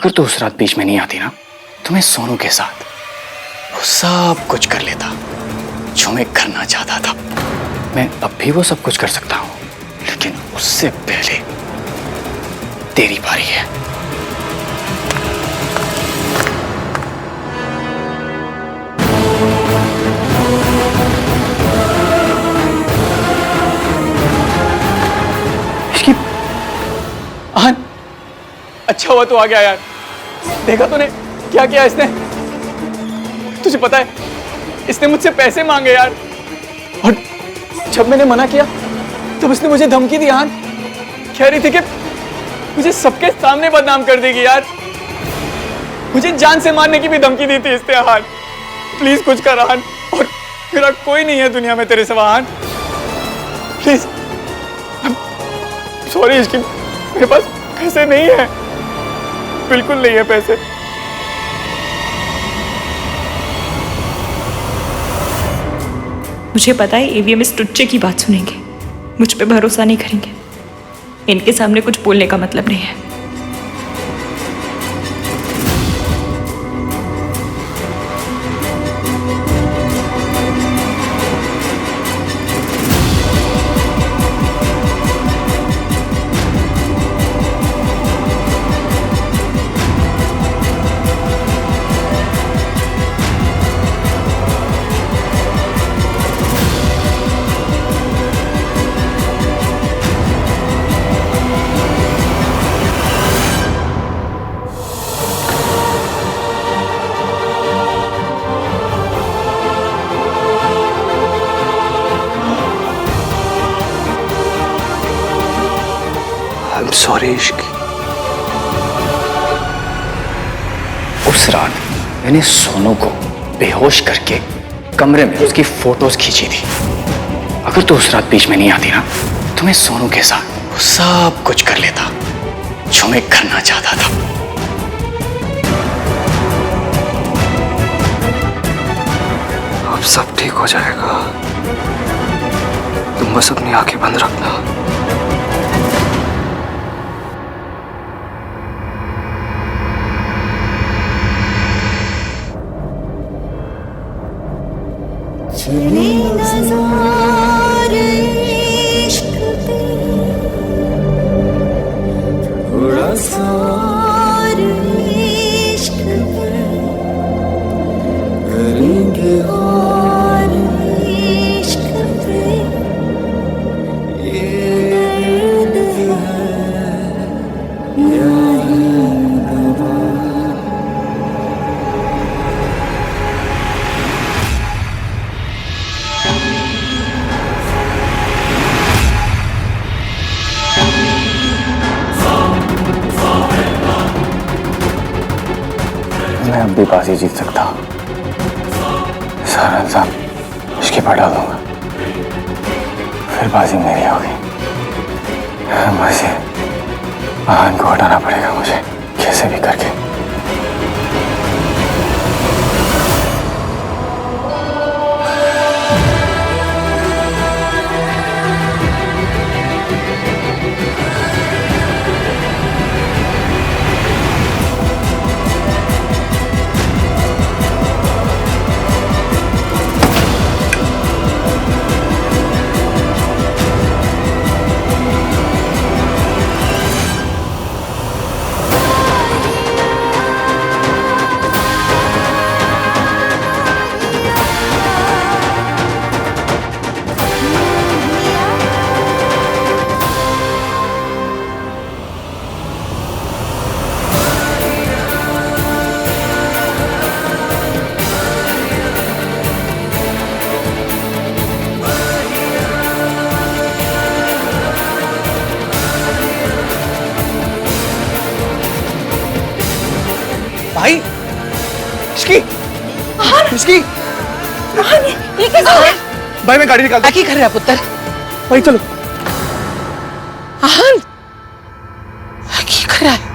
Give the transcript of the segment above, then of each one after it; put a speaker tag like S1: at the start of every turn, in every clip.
S1: अगर तू उस रात बीच में नहीं आती ना तो मैं सोनू के साथ वो सब कुछ कर लेता जो मैं करना चाहता था। मैं अब भी वो सब कुछ कर सकता हूँ, लेकिन उससे पहले तेरी बारी है। आन, अच्छा हुआ तू आ गया यार। देखा तूने क्या किया इसने? तुझे पता है इसने मुझसे पैसे मांगे यार, और जब मैंने मना किया तब इसने मुझे धमकी दी। आन कह रही थी कि मुझे सबके सामने बदनाम कर देगी यार। मुझे जान से मारने की भी धमकी दी थी इसने। आन प्लीज कुछ कर आन, और मेरा कोई नहीं है दुनिया में तेरे सिवा। आन प्लीज। सॉरी इसकी, मेरे पास पैसे नहीं है, बिल्कुल नहीं है पैसे।
S2: मुझे पता है ईवीएम इस टुच्चे की बात सुनेंगे, मुझ पे भरोसा नहीं करेंगे। इनके सामने कुछ बोलने का मतलब नहीं है।
S1: सॉरी इश्क। उस रात मैंने सोनू को बेहोश करके कमरे में उसकी फोटोज खींची थी। अगर तू उस रात बीच में नहीं आती ना तो मैं सोनू के साथ वो सब कुछ कर लेता जो मैं करना चाहता था।
S3: अब सब ठीक हो जाएगा, तुम बस अपनी आंखें बंद रखना।
S1: मैं अब भी बाजी जीत सकता हूँ। सारा इंसान इसकी पर डाल दूंगा, फिर बाजी मेरी होगी। बाजी आन को हटाना पड़ेगा मुझे, कैसे भी करके।
S3: भाई इसकी इसकी
S4: ये कैसे हो गया?
S3: भाई मैं गाड़ी निकालता।
S4: क्या कर रहा है पुत्र?
S3: भाई चलो।
S4: आहन क्या कर रहा है?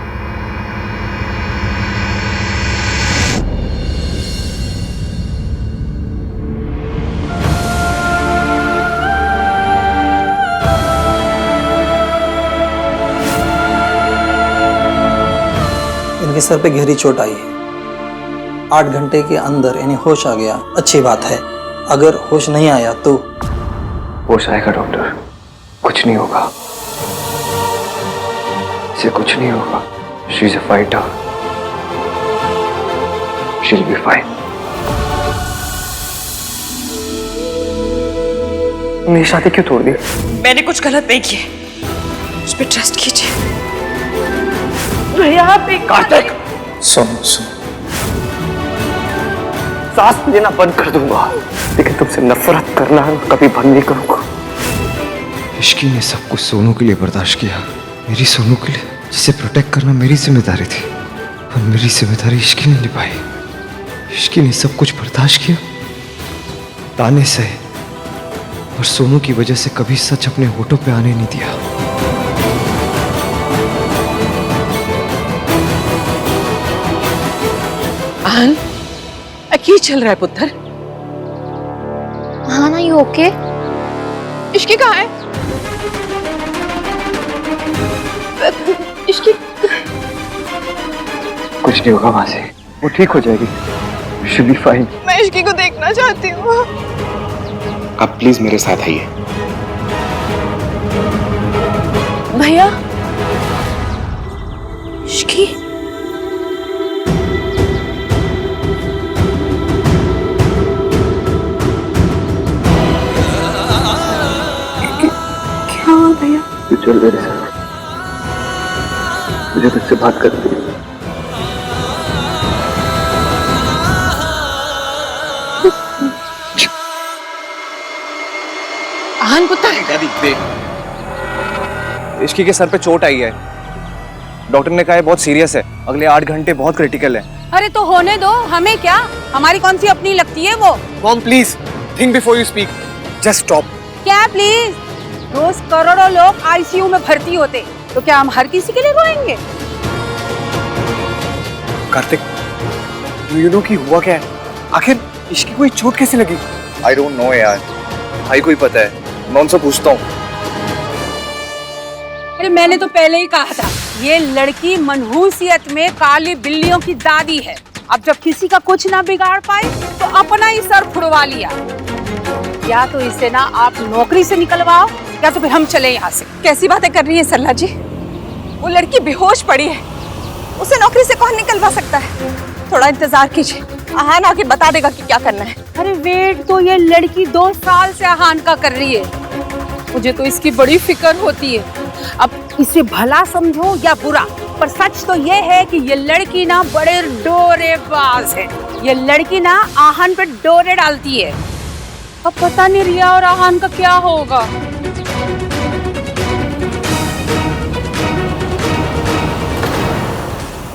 S5: इनके सर पे गहरी चोट आई है। 8 घंटे के अंदर इन्हें होश आ गया, अच्छी बात है। अगर होश नहीं आया तो?
S3: होश आएगा डॉक्टर, कुछ नहीं होगा, इसे कुछ नहीं होगा। She is a fighter, she will be fine. मेरी शादी क्यों तोड़ दी?
S2: मैंने कुछ गलत नहीं किया, मुझ पर ट्रस्ट कीजिए।
S4: भैया आप एक
S3: कार्तिक,
S5: सुनो सुनो,
S3: सांस लेना बंद कर दूंगा, लेकिन तुमसे नफरत करना कभी बंद नहीं करूंगा। इश्की ने सब कुछ सोनू के लिए बर्दाश्त किया, मेरी सोनू के लिए, जिसे प्रोटेक्ट करना मेरी जिम्मेदारी थी, और मेरी जिम्मेदारी इश्की ने निभाई। इश्की ने सब कुछ बर्दाश्त किया, ताने सहे, और सोनू की वजह से कभी सच अपने होठों पे आने नहीं दिया।
S4: आन, की चल रहा है पुत्र?
S6: हाँ ना, यू ओके?
S4: इश्की कहाँ है? इश्की
S3: कुछ नहीं होगा वहां से, वो ठीक हो जाएगी, शी विल बी फाइन।
S4: मैं इश्की को देखना चाहती हूँ।
S7: आप प्लीज मेरे साथ आइए।
S4: भैया
S2: इश्की,
S4: क्या हुआ भैया?
S3: तू चल मेरे साथ, मुझे तुझसे बात करनी है।
S4: आन पुत्र,
S7: दादी देख,
S8: इश्की के सर पे चोट आई है, डॉक्टर ने कहा है बहुत सीरियस है, अगले 8 घंटे बहुत क्रिटिकल है।
S9: अरे तो होने दो, हमें क्या, हमारी कौन सी अपनी लगती है वो?
S8: Mom please think before you speak, just stop.
S9: क्या प्लीज? रोज करोड़ों लोग आईसीयू में भर्ती होते, तो क्या हम हर किसी के लिए रोएंगे?
S8: कार्तिक, यू नो कि हुआ क्या है? आखिर इश्की को ये चोट कैसे लगी? आई डोंट नो यार, भाई को ही पता है, मैं उनसे पूछता हूँ।
S9: अरे मैंने तो पहले ही कहा था, ये लड़की मनहूसियत में काली बिल्लियों की दादी है। अब जब किसी का कुछ ना बिगाड़ पाए तो अपना ही सर फुड़वा लिया। या तो इसे ना आप नौकरी से निकलवाओ, या तो फिर हम चले यहाँ से।
S2: कैसी बातें कर रही है सरला जी? वो लड़की बेहोश पड़ी है, उसे नौकरी से कौन निकलवा सकता है? थोड़ा इंतजार कीजिए, आहान आके बता देगा कि क्या करना है।
S9: अरे वेट तो ये लड़की 2 साल से आहान का कर रही है, मुझे तो इसकी बड़ी फिक्र होती है। अब इसे भला समझो या बुरा, पर सच तो ये है कि ये लड़की ना बड़े डोरेबाज है। ये लड़की ना आहान पे डोरे डालती है। अब पता नहीं रिया और आहान का क्या होगा।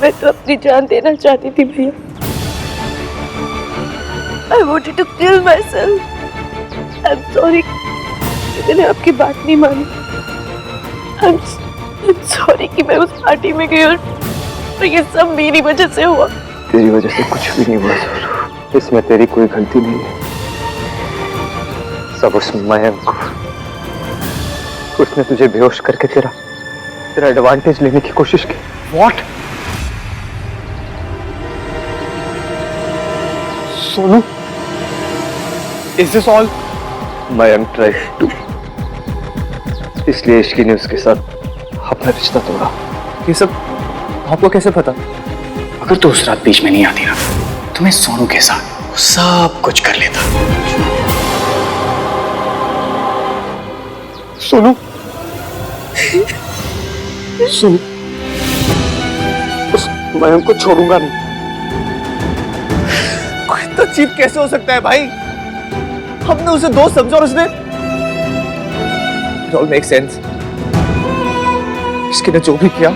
S4: मैं तो अपनी जान देना चाहती थी भैया। I wanted to kill myself. I'm sorry कि मैंने आपकी बात नहीं मानी। I'm sorry कि मैं उस पार्टी में गई और ये सब मेरी वजह से हुआ।
S3: तेरी वजह से कुछ भी नहीं हुआ सोनू, इसमें तेरी कोई गलती नहीं है। सब उस मयंक को, उसने तुझे बेहोश करके तेरा एडवांटेज लेने की कोशिश की।
S8: What? Sonu, is this all?
S3: Mayank tried to, इसलिए इश्की ने उसके साथ अपना रिश्ता तोड़ा।
S8: ये सब आपको कैसे पता?
S7: अगर तो उस रात बीच में नहीं आती ना, तो मैं सोनू के साथ वो सब कुछ कर लेता।
S8: सोनू, सोनू, उस मयंक को छोड़ूंगा नहीं। कोई इतना चीप कैसे हो सकता है भाई? हमने उसे दोस्त समझा और उसने It all makes sense. इसके ने जो भी किया,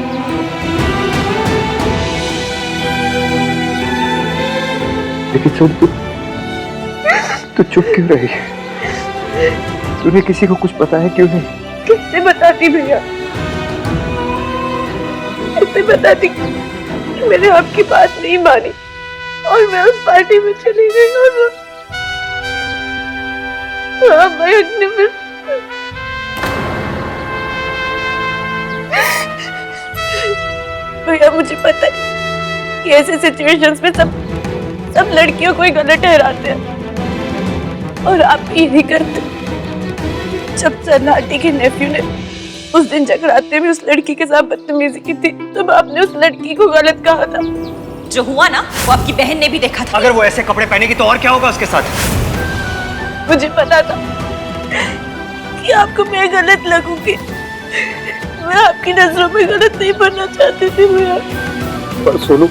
S3: लेकिन सुन, तू चुप क्यों रही? तूने किसी को कुछ बताया क्यों नहीं?
S4: कैसे बताती भैया? कैसे बताती कि मैंने आपकी बात नहीं मानी और मैं उस पार्टी में चली गई और मयंक ने फिर भैया मुझे पता है कि ऐसे सिचुएशंस में सब लड़कियों को ही गलत ठहराते हैं और आप भी यही करते। जब सरलाटी के नेफ्यू ने उस दिन जगराते में उस लड़की के साथ बदतमीजी की थी तब आपने उस लड़की को गलत कहा था।
S2: जो हुआ ना वो आपकी बहन ने भी देखा था।
S3: अगर वो ऐसे कपड़े पहनेगी तो और क्या होगा उसके साथ?
S4: मुझे पता था कि आपको मैं गलत लगूंगी। मैं आपकी नजरों में गलत नहीं बनना चाहती थी भैया।
S8: पर सोनू,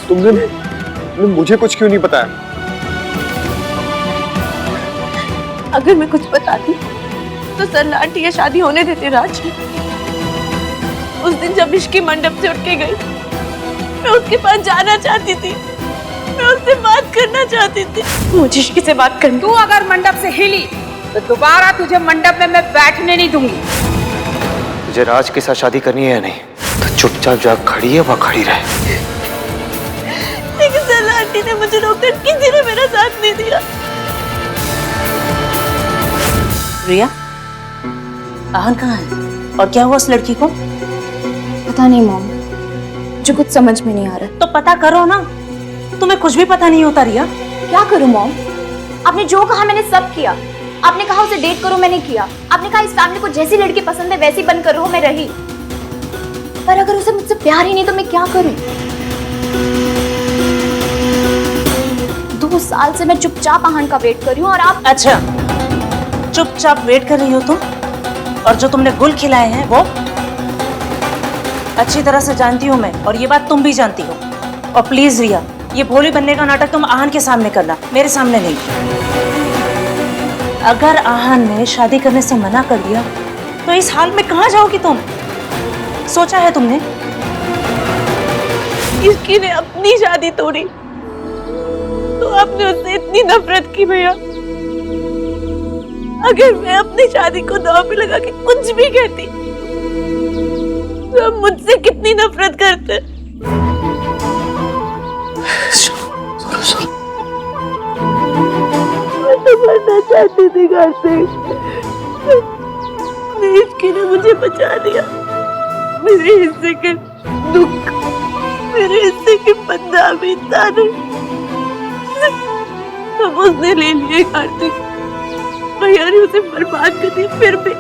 S8: तुमने मुझे कुछ क्यों नहीं बताया?
S4: अगर मैं कुछ बताती तो सरलाटी ये शादी होने देते राज। उस दिन जब इश्की मंडप से उठ के गई मैं उसके पास जाना चाहती थी, मैं उससे बात करना चाहती थी। मुझे इश्की से बात करनी।
S9: तू अगर मंडप से हिली तो दोबारा तुझे मंडप में मैं बैठने नहीं दूंगी।
S3: तुझे राज के साथ शादी करनी है या नहीं तो चुपचाप जा खड़ी है, वह खड़ी रहे।
S4: लेकिन सरलाटी ने मुझे रोककर किसी ने मेरा साथ नहीं दिया।
S6: रिया, आहन कहाँ है और क्या हुआ उस लड़की को?
S10: पता नहीं मॉम, मुझे कुछ समझ में नहीं आ रहा।
S6: तो पता करो ना। तुम्हें कुछ भी पता नहीं होता रिया।
S10: क्या करूं मॉम? आपने जो कहा मैंने सब किया। आपने कहा उसे डेट करो, मैंने किया। आपने कहा इस फैमिली को जैसी लड़की पसंद है वैसी बनकर रहो, मैं रही। पर अगर उसे मुझसे प्यार ही नहीं तो मैं क्या करूं? 2 साल से मैं चुपचाप आहन का वेट कर रही हूँ और आप।
S6: अच्छा, चुपचाप वेट कर रही हो तुम? और जो तुमने गुल खिलाए हैं वो अच्छी तरह से जानती हूँ मैं, और ये बात तुम भी जानती हो। और प्लीज रिया, ये भोली बनने का नाटक तुम आहन के सामने करना, मेरे सामने नहीं। अगर आहन ने शादी करने से मना कर दिया तो इस हाल में कहाँ जाओगी तुम? सोचा है तुमने?
S4: इसकी ने अपनी शादी तोड़ी तो आपने उससे इतनी नफरत की भैया। अगर मैं अपनी शादी को दांव पे लगा के कुछ भी कहती तो आप मुझसे कितनी नफरत करते। मैं तो मरना चाहती थी घर से। इसकी ने मुझे बचा दिया। मेरे हिस्से के दुख, मेरे हिस्से के बदनामी ताने सब उसने ले लिए कार्तिक। भैया ने उसे बर्बाद कर दिया। फिर भी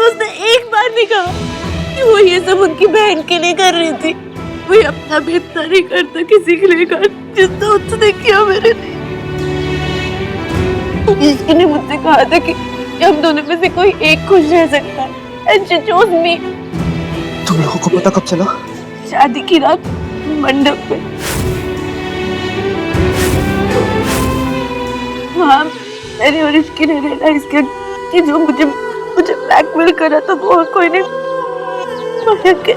S4: उसने एक बार भी कहा कि वो ये सब उनकी बहन के लिए कर रही थी। वो अपना भी इतना नहीं करता किसी के लिए कर जितना उसने किया मेरे लिए। इसने मुझसे कहा था कि हम दोनों में से कोई एक खुश रह सकता है। And she chose me.
S8: तुम लोगों को पता कब चला?
S4: शादी की रात मंडप पे। वहाँ मैंने और इसकी ने रियलाइज किया कि जो मुझे ब्लैकमेल करा था वो और कोई नहीं, माया के।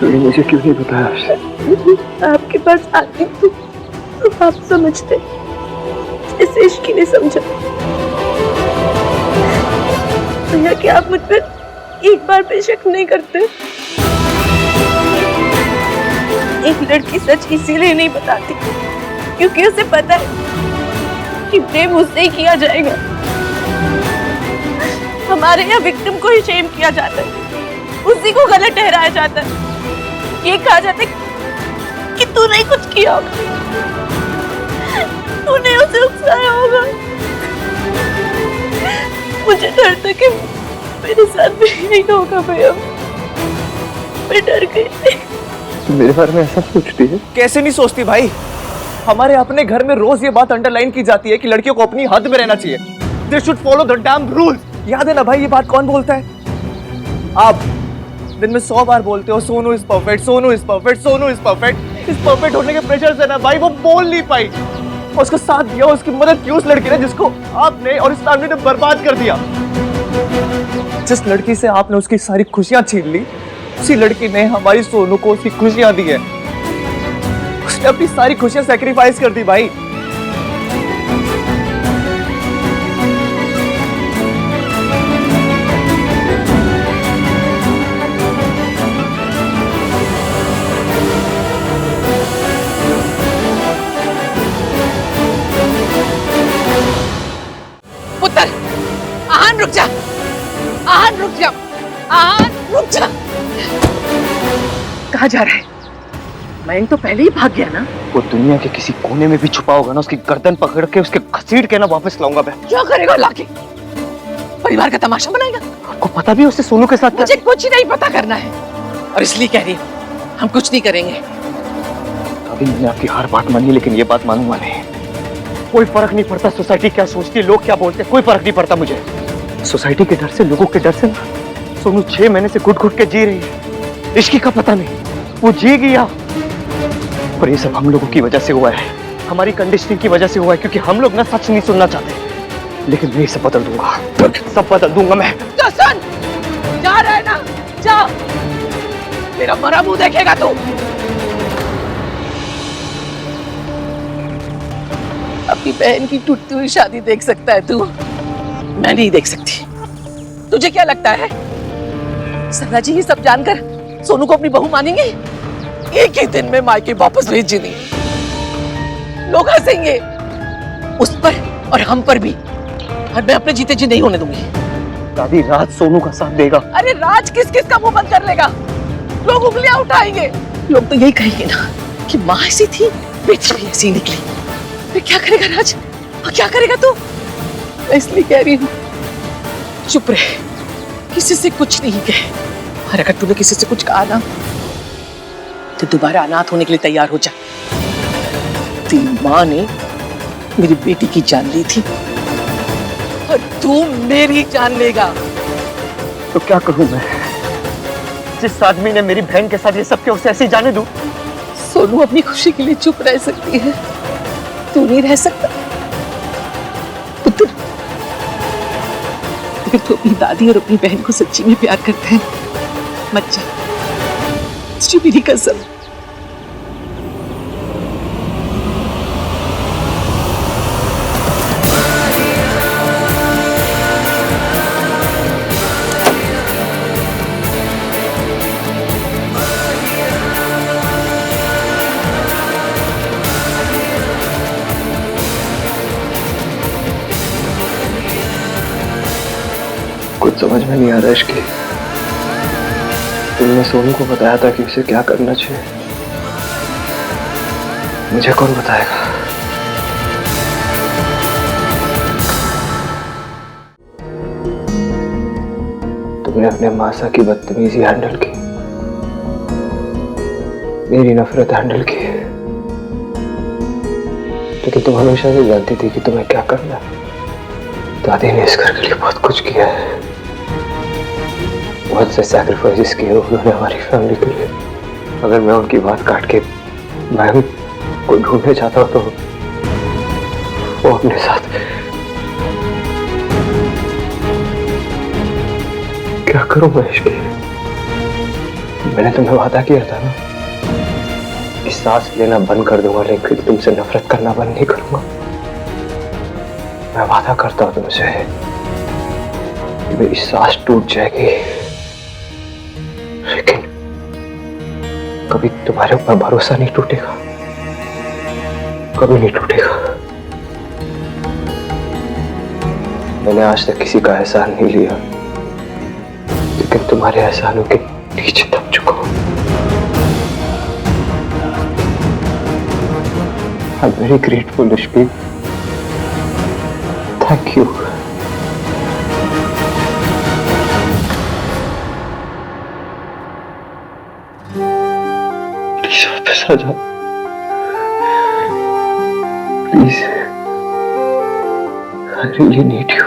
S8: तूने मुझे क्यों नहीं बताया?
S4: आपके पास आती थी तो आप समझते जैसे इश्की ने समझा। भैया कि आप मुझ पर एक बार भी शक नहीं करते? एक लड़की सच इसीलिए नहीं बताती क्योंकि उसे पता है कि प्रेम उससे ही किया जाएगा। हमारे यहाँ विक्टिम को ही शेम किया जाता है, उसी को गलत ठहराया जाता है। ये कहा जाता है कि तूने कुछ किया होगा, तूने उसे उकसाया होगा। मुझे डर था कि मेरे साथ भी यही होगा भैया। मैं डर गई।
S8: तुम मेरे बारे में ऐसा सोचती है?
S1: कैसे नहीं सोचती भाई? हमारे अपने घर में रोज ये बात अंडरलाइन की जाती है कि लड़कियों को अपनी हद में रहना चाहिए। They should follow the damn rules. याद है ना भाई, ये बात कौन बोलता है? आप दिन में 100 बार बोलते हो Sonu is perfect, Sonu is perfect, Sonu is perfect. इस परफेक्ट होने के प्रेशर से ना भाई वो बोल नहीं पाई। और उसका साथ दिया, उसकी मदद की उस लड़की ने जिसको आपने और इस फैमिली ने बर्बाद कर दिया। जिस लड़की से आपने उसकी सारी खुशियां छीन ली, उसी लड़की ने हमारी सोनू को उसकी खुशियां दी है। उसने अपनी सारी खुशियां सैक्रिफाइस कर दी भाई।
S9: पुत्र, आहन रुक जा। रुक जा, आहान रुक जा। कहाँ जा रहा है? मयंक तो पहले ही भाग गया ना।
S3: वो दुनिया के किसी कोने में भी छुपा होगा ना, उसकी गर्दन पकड़ के उसके घसीट के ना वापस लाऊंगा मैं।
S9: क्या करेगा लाके? परिवार का तमाशा बनाएगा?
S3: आपको पता भी उससे सोनू के साथ?
S9: मुझे कुछ नहीं पता करना है और इसलिए कह रही हूँ हम कुछ नहीं करेंगे।
S3: अभी मैंने आपकी हर बात मानी, लेकिन ये बात मानूंगा नहीं। कोई फर्क नहीं पड़ता सोसाइटी क्या सोचती है, लोग क्या बोलते हैं, कोई फर्क नहीं पड़ता मुझे। सोसाइटी के डर से, लोगों के डर से ना सोनू 6 महीने से घुट घुट के जी रही है। इश्क का पता नहीं, वो जी गया। और ये सब हम लोगों की वजह से हुआ है, हमारी कंडीशनिंग की वजह से हुआ है, क्योंकि हम लोग ना सच नहीं सुनना चाहते। लेकिन मैं सब बदल दूंगा, सब बदल दूंगा मैं।
S9: तो सुन, जा रहा है ना, जा, तेरा मरा मुंह देखेगा तू। अपनी बहन की टूटती हुई शादी देख सकता है तू, मैं नहीं देख सकती। तुझे क्या लगता है सरला जी ये सब जानकर सोनू को अपनी बहू मानेंगे? एक ही दिन में मायके वापस भेज देंगे। लोग हंसेंगे उस पर और हम पर भी, और मैं अपने जीते जी नहीं होने दूंगी।
S3: दादी, राज सोनू का साथ देगा।
S9: अरे राज किस किस का मुंह बंद कर लेगा? लोग उंगलियां उठाएंगे। लोग तो यही कहेंगे ना कि माँ ऐसी थी, बेटी भी ऐसी निकली। फिर क्या करेगा राज? और क्या करेगा तू? मैं इसलिए कह रही हूँ चुप रहे, किसी से कुछ नहीं कहे। और अगर तूने किसी से कुछ कहा ना तो दोबारा अनाथ होने के लिए तैयार हो जा। तेरी माँ ने मेरी बेटी की जान ली थी और तू मेरी जान लेगा।
S3: तो क्या करूं मैं? जिस आदमी ने मेरी बहन के साथ ये सब किया उसे ऐसे ही जाने दूं?
S9: सोनू अपनी खुशी के लिए चुप रह सकती है, तू नहीं रह सकता। पुत्र, अगर तू अपनी दादी और अपनी बहन को सच्ची में प्यार करता है मत जा, तुझे मेरी कसम।
S3: कुछ समझ में नहीं आ रहा इश्की। तुमने सोनू को बताया था कि उसे क्या करना चाहिए, मुझे कौन बताएगा? तुमने अपने मासा की बदतमीजी हैंडल की, मेरी नफरत हैंडल की, लेकिन तुम हमेशा से जानती थी कि तुम्हें क्या करना है। दादी ने इस घर के लिए बहुत कुछ किया है, बहुत से सैक्रिफाइसेस किए उन्होंने हमारी फैमिली के लिए। अगर मैं उनकी बात काट के मैं को ढूंढने चाहता हूँ तो वो अपने साथ क्या करूं मैं इसके? मैंने तुम्हें वादा किया था ना कि सांस लेना बंद कर दूंगा, लेकिन तुमसे नफरत करना बंद नहीं करूंगा। मैं वादा करता हूं तुमसे कि मेरी सांस टूट जाएगी, लेकिन कभी तुम्हारे ऊपर भरोसा नहीं टूटेगा, कभी नहीं टूटेगा। मैंने आज तक किसी का एहसान नहीं लिया, लेकिन तुम्हारे एहसानों के नीचे दब चुका हूं। I'm very grateful, Ishki. Thank you. Please वापस आ जाओ। Please. I really need you.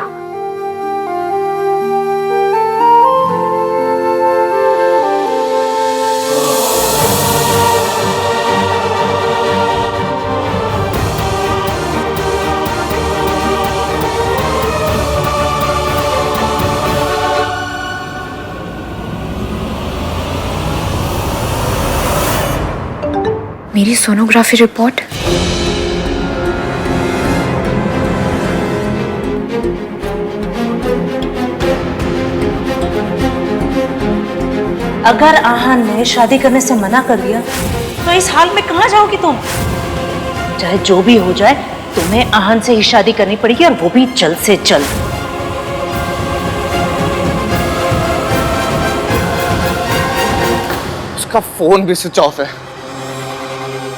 S10: मेरी सोनोग्राफी रिपोर्ट।
S6: अगर आहान ने शादी करने से मना कर दिया तो इस हाल में कहाँ जाओगी तुम? चाहे जो भी हो जाए तुम्हें आहान से ही शादी करनी पड़ेगी, और वो भी जल्द से जल्द।
S8: उसका फोन भी स्विच ऑफ है।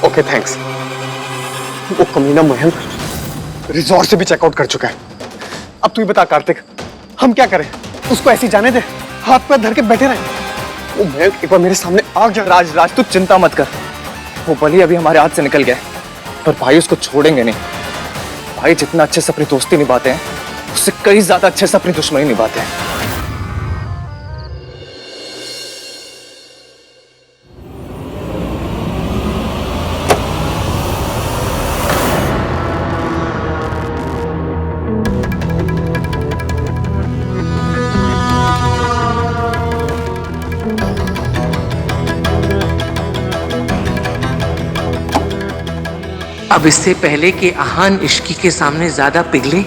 S8: Okay thanks. वो कमीना मयंक रिजॉर्ट से भी चेकआउट कर चुका है। अब तू ही बता कार्तिक, हम क्या करें? उसको ऐसी जाने दे, हाथ पैर धर के बैठे रहे? वो मयंक एक बार मेरे सामने आ गया। राज तू चिंता मत कर, वो भले अभी हमारे हाथ से निकल गया पर भाई उसको छोड़ेंगे नहीं। भाई जितना अच्छे से अपनी दोस्ती निभाते हैं उससे कई ज्यादा अच्छे से अपनी दुश्मनी निभाते हैं।
S11: अब इससे पहले कि आहान इश्की के सामने ज्यादा पिघले,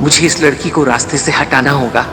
S11: मुझे इस लड़की को रास्ते से हटाना होगा।